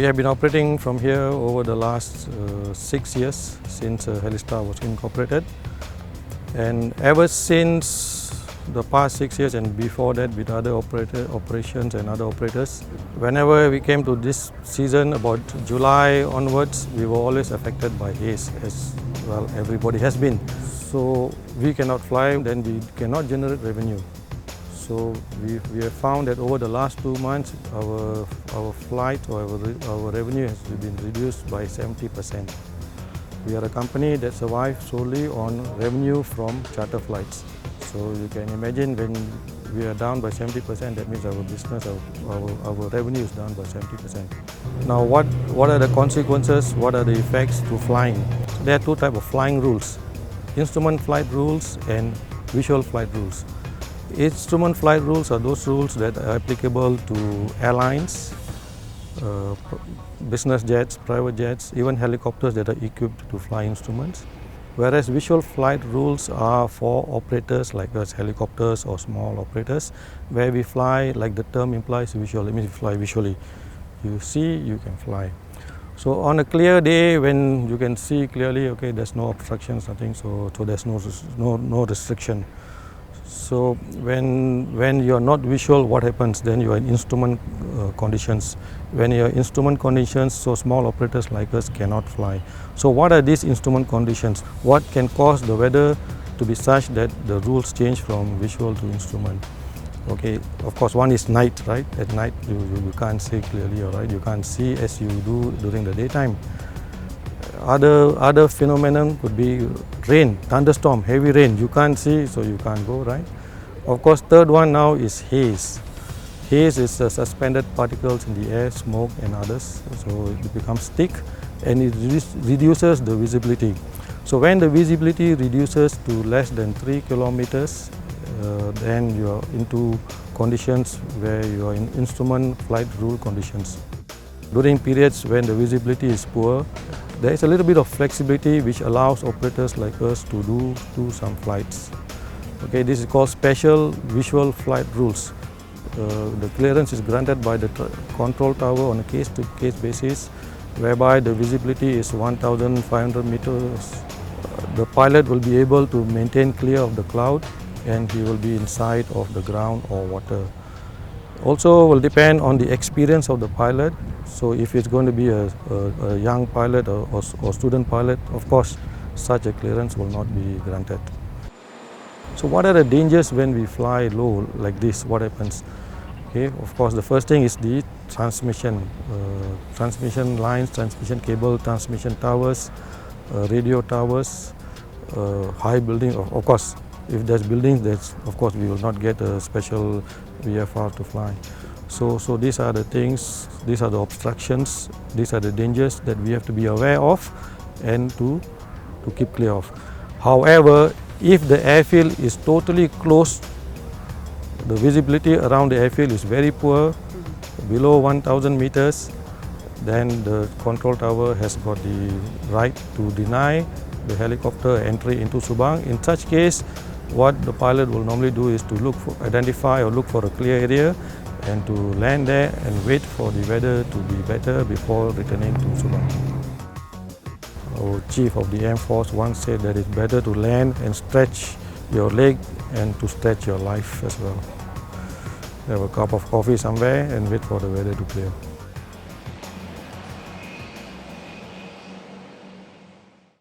We have been operating from here over the last 6 years since Helistar was incorporated, and ever since the past 6 years and before that with other operations and other operators, whenever we came to this season about July onwards, we were always affected by haze, as well everybody has been. So we cannot fly, then we cannot generate revenue. So we have found that over the last 2 months, our flight or our revenue has been reduced by 70%. We are a company that survives solely on revenue from charter flights. So you can imagine when we are down by 70%, that means our business, our revenue is down by 70%. Now what are the consequences, what are the effects to flying? So there are 2 types of flying rules: instrument flight rules and visual flight rules. Instrument flight rules are those rules that are applicable to airlines, business jets, private jets, even helicopters that are equipped to fly instruments. Whereas visual flight rules are for operators like us, helicopters or small operators, where we fly, like the term implies, visual. It means you fly visually. You see, you can fly. So on a clear day, when you can see clearly, okay, there's no obstructions, nothing, so there's no restriction. So when you are not visual, what happens? Then you are in instrument conditions. When you are in instrument conditions, so small operators like us cannot fly. So what are these instrument conditions? What can cause the weather to be such that the rules change from visual to instrument? Okay, of course, one is night, right? At night you can't see clearly, all right? You can't see as you do during the daytime. Other phenomenon could be rain, thunderstorm, heavy rain. You can't see, so you can't go, right? Of course, third one now is haze. Haze is suspended particles in the air, smoke and others. So it becomes thick and it reduces the visibility. So when the visibility reduces to less than 3 kilometers, then you are into conditions where you are in instrument flight rule conditions. During periods when the visibility is poor, there is a little bit of flexibility which allows operators like us to do some flights. Okay, this is called special visual flight rules. The clearance is granted by the control tower on a case-to-case basis, whereby the visibility is 1,500 meters. The pilot will be able to maintain clear of the cloud and he will be inside of the ground or water. Also will depend on the experience of the pilot. So if it's going to be a young pilot or student pilot, of course such a clearance will not be granted. So what are the dangers when we fly low like this? What happens? Okay, of course the first thing is the transmission lines, transmission cable, transmission towers, radio towers, high building. Of course, if there's buildings, of course we will not get a special VFR to fly. So these are the things, these are the obstructions, these are the dangers that we have to be aware of and to keep clear of. However, if the airfield is totally closed, the visibility around the airfield is very poor, below 1,000 meters, then the control tower has got the right to deny the helicopter entry into Subang. In such case, what the pilot will normally do is to identify or look for a clear area and to land there and wait for the weather to be better before returning to Subang. Our chief of the Air Force once said that it's better to land and stretch your leg and to stretch your life as well. Have a cup of coffee somewhere and wait for the weather to clear.